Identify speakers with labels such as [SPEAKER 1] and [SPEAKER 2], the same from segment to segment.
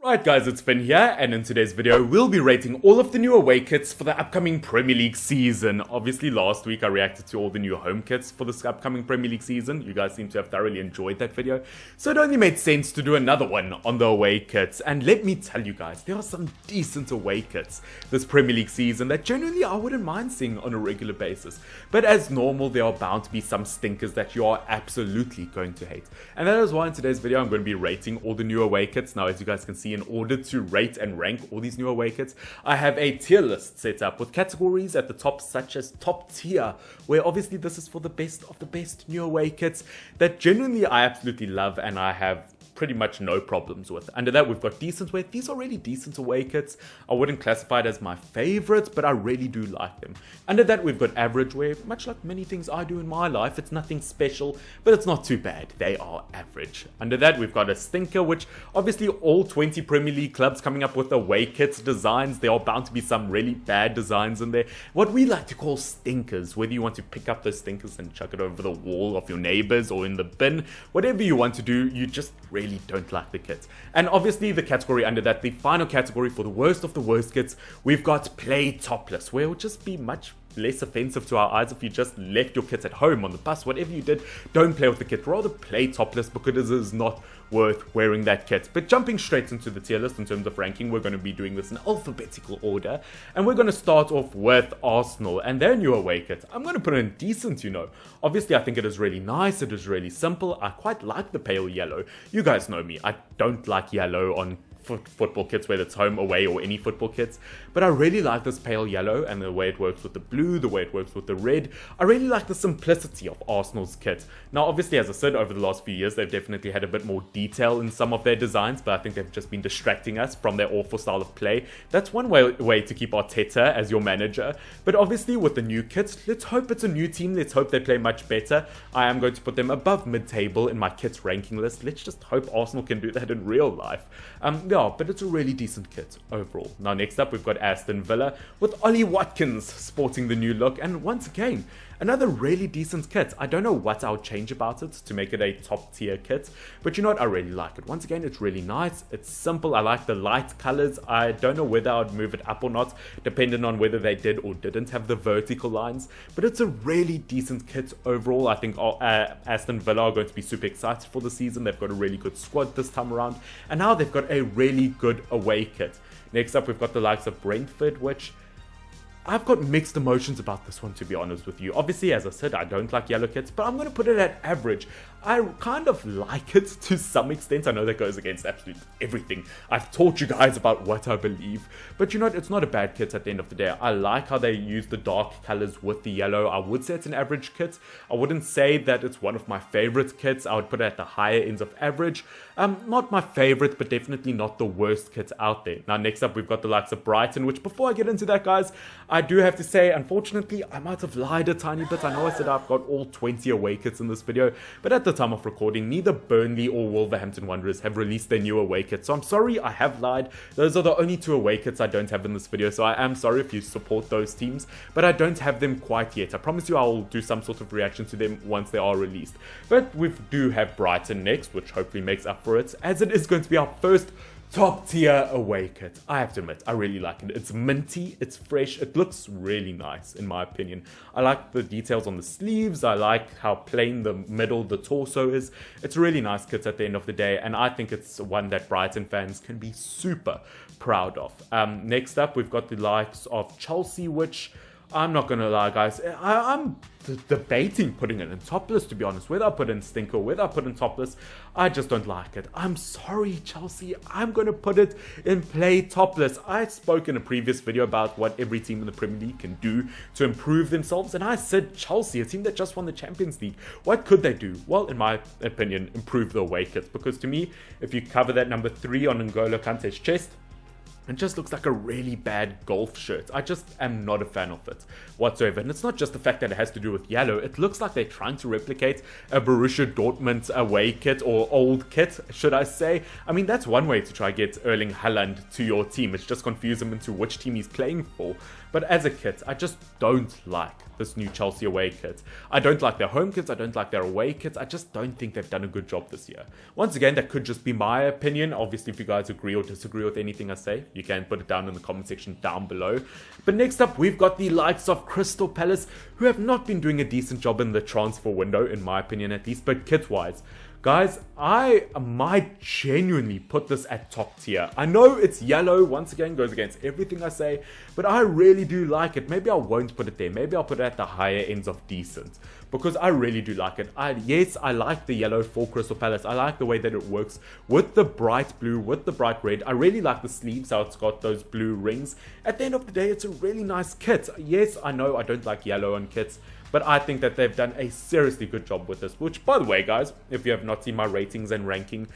[SPEAKER 1] Right guys, it's Finn here, and in today's video we'll be rating all of the new away kits for the upcoming Premier League season. Obviously last week I reacted to all the new home kits for this upcoming Premier League season. You guys seem to have thoroughly enjoyed that video, so it only made sense to do another one on the away kits. And let me tell you guys, there are some decent away kits this Premier League season that genuinely I wouldn't mind seeing on a regular basis. But as normal, there are bound to be some stinkers that you are absolutely going to hate. And that is why in today's video I'm going to be rating all the new away kits. Now as you guys can see, in order to rate and rank all these new away kits, I have a tier list set up with categories at the top such as top tier, where obviously this is for the best of the best new away kits that genuinely I absolutely love and I have pretty much no problems with. Under that we've got decent, where these are really decent away kits. I wouldn't classify it as my favorites, but I really do like them. Under that we've got average, where much like many things I do in my life, it's nothing special, but it's not too bad. They are average. Under that we've got a stinker, which obviously all 20 Premier League clubs coming up with away kits designs, there are bound to be some really bad designs in there. What we like to call stinkers, whether you want to pick up those stinkers and chuck it over the wall of your neighbors or in the bin, whatever you want to do, you just really don't like the kit. And obviously the category under that, the final category for the worst of the worst kits, we've got play topless, where it would just be much less offensive to our eyes if you just left your kit at home, on the bus, whatever you did. Don't play with the kit, rather play topless, because it is not worth wearing that kit. But jumping straight into the tier list in terms of ranking, we're going to be doing this in alphabetical order, and we're going to start off with Arsenal and their new away kit. I'm going to put it in decent, obviously I think it is really nice, it is really simple. I quite like the pale yellow. You guys know me, I don't like yellow on football kits, whether it's home, away, or any football kits, but I really like this pale yellow and the way it works with the blue, the way it works with the red. I really like the simplicity of Arsenal's kit. Now obviously, as I said, over the last few years they've definitely had a bit more detail in some of their designs, but I think they've just been distracting us from their awful style of play. That's one way to keep Arteta as your manager. But obviously with the new kits, let's hope it's a new team, let's hope they play much better. I am going to put them above mid-table in my kits ranking list. Let's just hope Arsenal can do that in real life. Yeah, but it's a really decent kit overall. Now next up we've got Aston Villa with Ollie Watkins sporting the new look, and once again another really decent kit. I don't know what I would change about it to make it a top tier kit, but you know what, I really like it. Once again, it's really nice, it's simple, I like the light colors. I don't know whether I would move it up or not, depending on whether they did or didn't have the vertical lines, but it's a really decent kit overall. I think Aston Villa are going to be super excited for the season. They've got a really good squad this time around, and now they've got a really good away kit. Next up we've got the likes of Brentford, which I've got mixed emotions about this one, to be honest with you. Obviously, as I said, I don't like yellow kits, but I'm going to put it at average. I kind of like it to some extent. I know that goes against absolutely everything I've taught you guys about what I believe, but you know what, it's not a bad kit at the end of the day. I like how they use the dark colors with the yellow. I would say it's an average kit. I wouldn't say that it's one of my favorite kits. I would put it at the higher ends of average. Not my favorite, but definitely not the worst kit out there. Now next up we've got the likes of Brighton, which before I get into that, guys, I do have to say, unfortunately, I might have lied a tiny bit. I know I said I've got all 20 away kits in this video, but at the time of recording, neither Burnley or Wolverhampton Wanderers have released their new away kits. So I'm sorry, I have lied. Those are the only two away kits I don't have in this video, so I am sorry if you support those teams, but I don't have them quite yet. I promise you I'll do some sort of reaction to them once they are released. But we do have Brighton next, which hopefully makes up for it, as it is going to be our first top tier away kit. I have to admit, I really like it. It's minty, it's fresh, it looks really nice in my opinion. I like the details on the sleeves, I like how plain the middle, the torso is. It's a really nice kit at the end of the day, and I think it's one that Brighton fans can be super proud of. Next up, we've got the likes of Chelsea, which I'm not gonna lie, guys, I'm debating putting it in topless, to be honest. Whether I put in stinker, whether I put in topless, I just don't like it. I'm sorry, Chelsea, I'm gonna put it in play topless. I spoke in a previous video about what every team in the Premier League can do to improve themselves, and I said Chelsea, a team that just won the Champions League, what could they do? Well, in my opinion, improve the away kits, because to me, if you cover that number 3 on N'Golo Kante's chest, It just looks like a really bad golf shirt. I just am not a fan of it whatsoever. And it's not just the fact that it has to do with yellow. It looks like they're trying to replicate a Borussia Dortmund away kit, or old kit, should I say. I mean, that's one way to try get Erling Haaland to your team. It's just confuse him into which team he's playing for. But as a kit, I just don't like this new Chelsea away kit. I don't like their home kits. I don't like their away kits. I just don't think they've done a good job this year. Once again, that could just be my opinion. Obviously, if you guys agree or disagree with anything I say, you can put it down in the comment section down below. But next up, we've got the likes of Crystal Palace, who have not been doing a decent job in the transfer window, in my opinion at least, but kit-wise. Guys, I might genuinely put this at top tier. I know it's yellow, once again, goes against everything I say, but I really do like it. Maybe I won't put it there. Maybe I'll put it at the higher ends of decent, because I really do like it. Yes, I like the yellow for Crystal Palace. I like the way that it works with the bright blue, with the bright red. I really like the sleeves, how it's got those blue rings. At the end of the day, it's a really nice kit. Yes, I know I don't like yellow on kits, but I think that they've done a seriously good job with this, which, by the way, guys, if you have not seen my ratings and ranking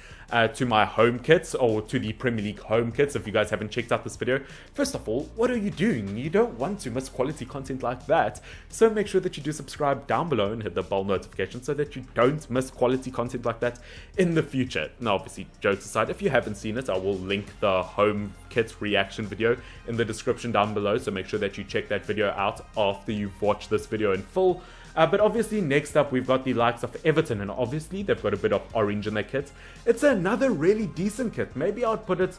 [SPEAKER 1] to my home kits, or to the Premier League home kits, if you guys haven't checked out this video, first of all, what are you doing? You don't want to miss quality content like that. So make sure that you do subscribe down below and hit the bell notification so that you don't miss quality content like that in the future. Now, obviously, jokes aside, if you haven't seen it, I will link the home kits reaction video in the description down below, so make sure that you check that video out after you've watched this video in full. But obviously, next up, we've got the likes of Everton, and obviously, they've got a bit of orange in their kit. It's another really decent kit. Maybe I'd put it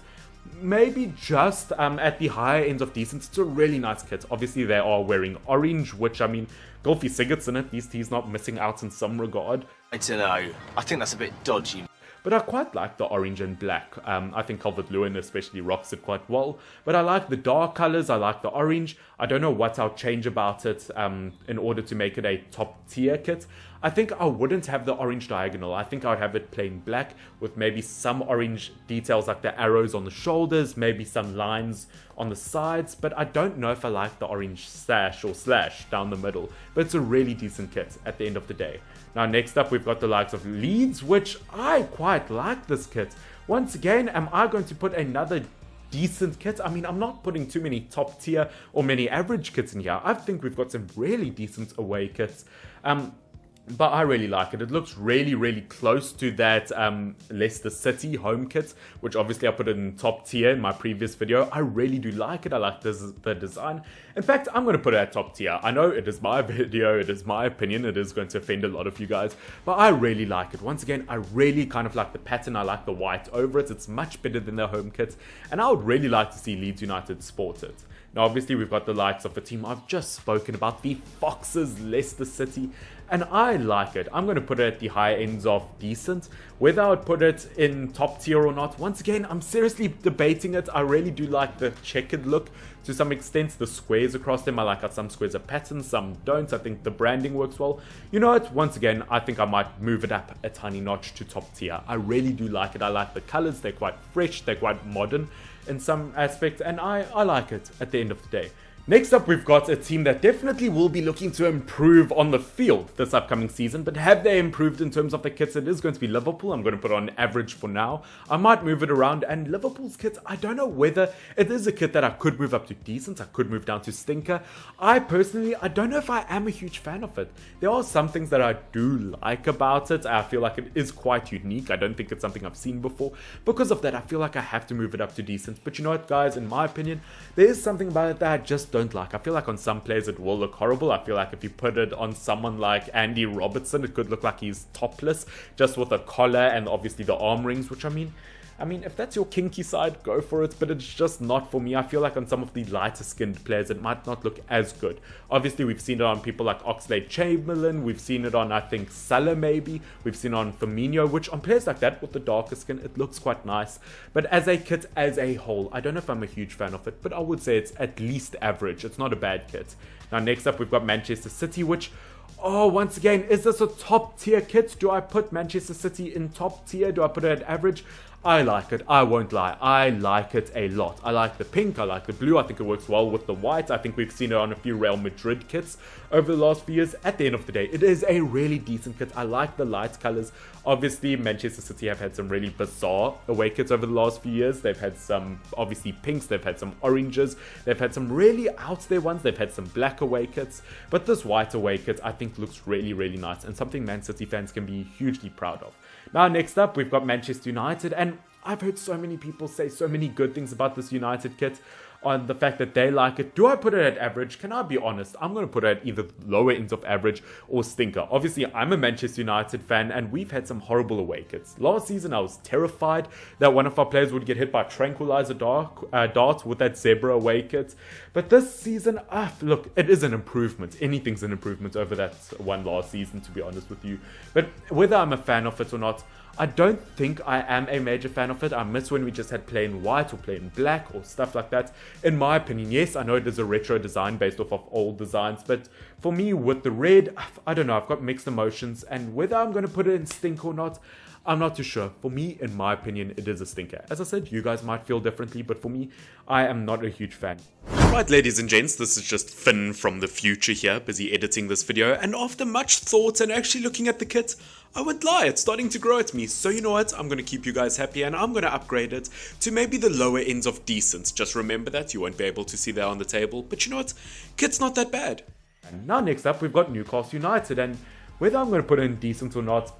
[SPEAKER 1] maybe just at the higher ends of decent. It's a really nice kit. Obviously, they are wearing orange, which, I mean, Gylfi Sigurd's in it. At least he's not missing out in some regard.
[SPEAKER 2] I don't know. I think that's a bit dodgy.
[SPEAKER 1] But I quite like the orange and black. I think Calvert-Lewin especially rocks it quite well. But I like the dark colors. I like the orange. I don't know what I'll change about it in order to make it a top tier kit. I think I wouldn't have the orange diagonal. I think I would have it plain black with maybe some orange details like the arrows on the shoulders, maybe some lines on the sides. But I don't know if I like the orange sash or slash down the middle. But it's a really decent kit at the end of the day. Now, next up, we've got the likes of Leeds, which I quite like this kit. Once again, am I going to put another decent kit? I mean, I'm not putting too many top tier or many average kits in here. I think we've got some really decent away kits. But I really like it. It looks really, really close to that Leicester City home kit, which obviously I put it in top tier in my previous video. I really do like it. I like the design. In fact, I'm going to put it at top tier. I know it is my video. It is my opinion. It is going to offend a lot of you guys. But I really like it. Once again, I really kind of like the pattern. I like the white over it. It's much better than their home kit. And I would really like to see Leeds United sport it. Now, obviously, we've got the likes of the team I've just spoken about, the Foxes, Leicester City, and I like it. I'm going to put it at the higher ends of decent. Whether I would put it in top tier or not, once again, I'm seriously debating it. I really do like the checkered look to some extent. The squares across them, I like how some squares are patterns, some don't. I think the branding works well. You know what? Once again, I think I might move it up a tiny notch to top tier. I really do like it. I like the colors. They're quite fresh. They're quite modern in some aspects, and I like it at the end of the day. Next up, we've got a team that definitely will be looking to improve on the field this upcoming season, but have they improved in terms of the kits? It is going to be Liverpool. I'm going to put on average for now. I might move it around, and Liverpool's kit, I don't know whether it is a kit that I could move up to decent. I could move down to stinker. I personally, I don't know if I am a huge fan of it. There are some things that I do like about it. I feel like it is quite unique. I don't think it's something I've seen before. Because of that, I feel like I have to move it up to decent. But you know what, guys, in my opinion, there is something about it that I just don't like. I feel like on some players it will look horrible. I feel like if you put it on someone like Andy Robertson, it could look like he's topless, just with a collar and obviously the arm rings, which I mean, if that's your kinky side, go for it, but it's just not for me. I feel like on some of the lighter skinned players, it might not look as good. Obviously, we've seen it on people like Oxlade-Chamberlain. We've seen it on, I think, Salah maybe. We've seen it on Firmino, which on players like that with the darker skin, it looks quite nice. But as a kit, as a whole, I don't know if I'm a huge fan of it, but I would say it's at least average. It's not a bad kit. Now, next up, we've got Manchester City, which... oh, once again, is this a top tier kit? Do I put Manchester City in top tier? Do I put it at average? I like it. I won't lie. I like it a lot. I like the pink. I like the blue. I think it works well with the white. I think we've seen it on a few Real Madrid kits over the last few years. At the end of the day, it is a really decent kit. I like the light colors. Obviously, Manchester City have had some really bizarre away kits over the last few years. They've had some, obviously, pinks. They've had some oranges. They've had some really out there ones. They've had some black away kits. But this white away kit, I think, looks really, really nice and something Man City fans can be hugely proud of. Now, next up, we've got Manchester United, and I've heard so many people say so many good things about this United kit, on the fact that they like it. Do I put it at average? Can I be honest? I'm going to put it at either lower ends of average or stinker. Obviously, I'm a Manchester United fan, and we've had some horrible away kits. Last season, I was terrified that one of our players would get hit by tranquilizer darts with that zebra away kit. But this season, look, it is an improvement. Anything's an improvement over that one last season, to be honest with you. But whether I'm a fan of it or not, I don't think I am a major fan of it. I miss when we just had plain white or plain black or stuff like that. In my opinion, yes, I know it is a retro design based off of old designs, but for me with the red, I don't know, I've got mixed emotions, and whether I'm going to put it in stink or not, I'm not too sure. For me, in my opinion, it is a stinker. As I said, you guys might feel differently, but for me, I am not a huge fan.
[SPEAKER 3] Right, ladies and gents, this is just Finn from the future here, busy editing this video, and after much thought and actually looking at the kit, I won't lie, it's starting to grow at me. So you know what, I'm going to keep you guys happy and I'm going to upgrade it to maybe the lower ends of decent. Just remember that, you won't be able to see that on the table, but you know what, kit's not that bad.
[SPEAKER 1] And now next up, we've got Newcastle United, and whether I'm going to put it in decent or not,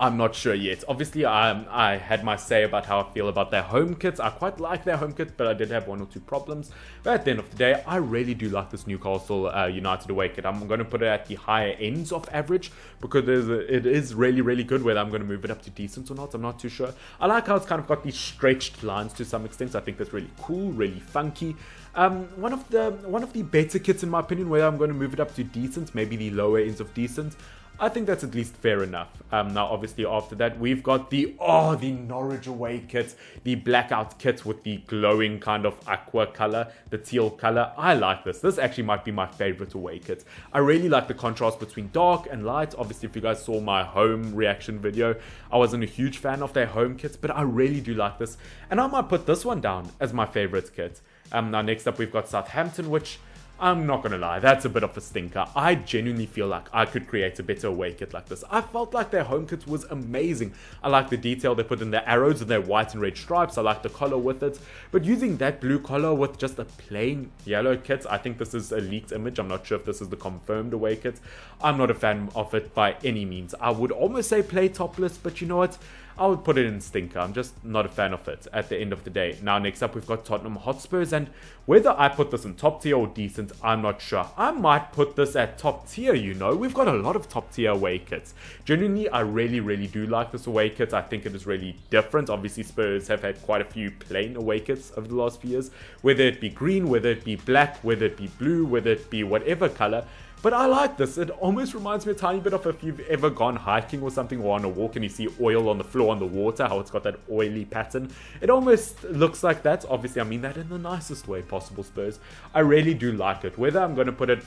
[SPEAKER 1] I'm not sure yet. Obviously, I had my say about how I feel about their home kits. I quite like their home kit, but I did have one or two problems. But at the end of the day, I really do like this Newcastle United away kit. I'm going to put it at the higher ends of average because it is really, really good. Whether I'm going to move it up to decent or not, I'm not too sure. I like how it's kind of got these stretched lines to some extent. I think that's really cool, really funky. One of the better kits in my opinion, whether I'm going to move it up to decent, maybe the lower ends of decent, I think that's at least fair enough. Now, obviously, after that, we've got the Norwich away kit, the blackout kit with the glowing kind of aqua color, the teal color. I like this. This actually might be my favorite away kit. I really like the contrast between dark and light. Obviously, if you guys saw my home reaction video, I wasn't a huge fan of their home kits, but I really do like this. And I might put this one down as my favorite kit. Now, next up, we've got Southampton, which I'm not gonna lie, that's a bit of a stinker. I genuinely feel like I could create a better away kit like this. I felt like their home kit was amazing. I like the detail they put in their arrows and their white and red stripes. I like the collar with it. But using that blue collar with just a plain yellow kit, I think this is a leaked image. I'm not sure if this is the confirmed away kit. I'm not a fan of it by any means. I would almost say play topless, but you know what? I would put it in stinker. I'm just not a fan of it at the end of the day. Now, next up, we've got Tottenham Hotspurs, and whether I put this in top tier or decent, I'm not sure. I might put this at top tier, you know. We've got a lot of top tier away kits. Genuinely, I really, really do like this away kit. I think it is really different. Obviously, Spurs have had quite a few plain away kits over the last few years, whether it be green, whether it be black, whether it be blue, whether it be whatever color. But I like this. It almost reminds me a tiny bit of if you've ever gone hiking or something or on a walk and you see oil on the floor on the water, how it's got that oily pattern. It almost looks like that. Obviously, I mean that in the nicest way possible, Spurs. I really do like it. Whether I'm going to put it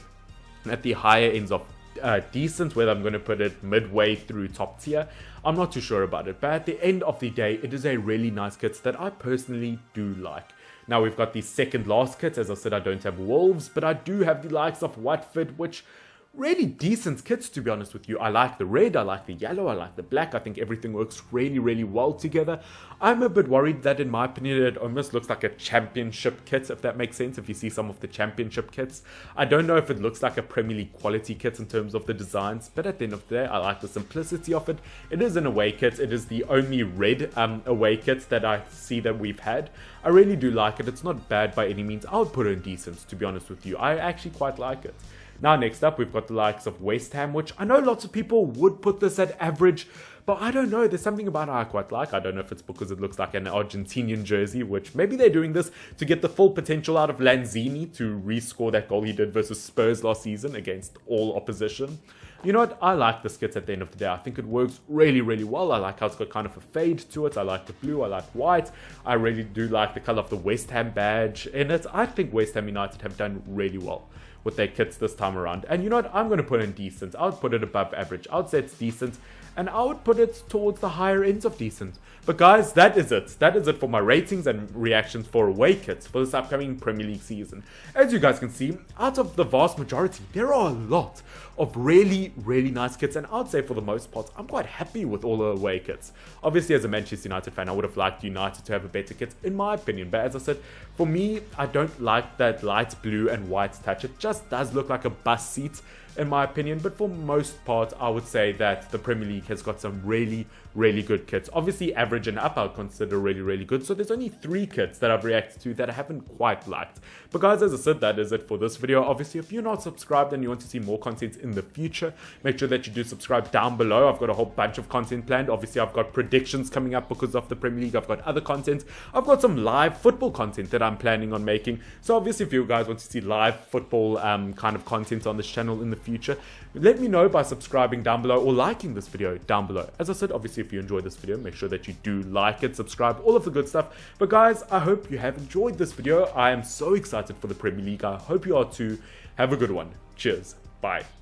[SPEAKER 1] at the higher ends of decent, whether I'm going to put it midway through top tier, I'm not too sure about it. But at the end of the day, it is a really nice kit that I personally do like. Now we've got the second last kit. As I said, I don't have Wolves, but I do have the likes of Watford, which really decent kits, to be honest with you. I like the red, I like the yellow, I like the black. I think everything works really, really well together. I'm a bit worried that, in my opinion, it almost looks like a championship kit, if that makes sense. If you see some of the championship kits, I don't know if it looks like a Premier League quality kit in terms of the designs, but at the end of the day, I like the simplicity of it. It is an away kit. It is the only red away kit that I see that we've had. I really do like it. It's not bad by any means. I would put it in decent, to be honest with you. I actually quite like it. Now, next up, we've got the likes of West Ham, which I know lots of people would put this at average, but I don't know. There's something about it I quite like. I don't know if it's because it looks like an Argentinian jersey, which maybe they're doing this to get the full potential out of Lanzini to rescore that goal he did versus Spurs last season against all opposition. You know what? I like this kit at the end of the day. I think it works really, really well. I like how it's got kind of a fade to it. I like the blue. I like white. I really do like the color of the West Ham badge in it. I think West Ham United have done really well with their kits this time around. And you know what? I'm going to put in decent. I would put it above average. I would say it's decent. and I would put it towards the higher ends of decent. But guys, that is it. That is it for my ratings and reactions for away kits for this upcoming Premier League season. As you guys can see, out of the vast majority, there are a lot of really nice kits, and I'd say for the most part, I'm quite happy with all the away kits. Obviously, as a Manchester United fan, I would have liked United to have a better kit, in my opinion. But as I said, for me, I don't like that light blue and white touch. It just does look like a bus seat, in my opinion. But for most part, I would say that the Premier League has got some really good kits. Obviously, average and up I would consider really good. So there's only 3 kits that I've reacted to that I haven't quite liked. But guys, as I said, that is it for this video. Obviously, if you're not subscribed and you want to see more content in the future, make sure that you do subscribe down below. I've got a whole bunch of content planned. Obviously, I've got predictions coming up because of the Premier League. I've got other content. I've got some live football content that I'm planning on making. So obviously, if you guys want to see live football kind of content on this channel in the future, let me know by subscribing down below or liking this video down below. As I said, obviously, if you enjoyed this video, make sure that you do like it, subscribe, all of the good stuff. But guys, I hope you have enjoyed this video. I am so excited for the Premier League. I hope you are too. Have a good one. Cheers. Bye.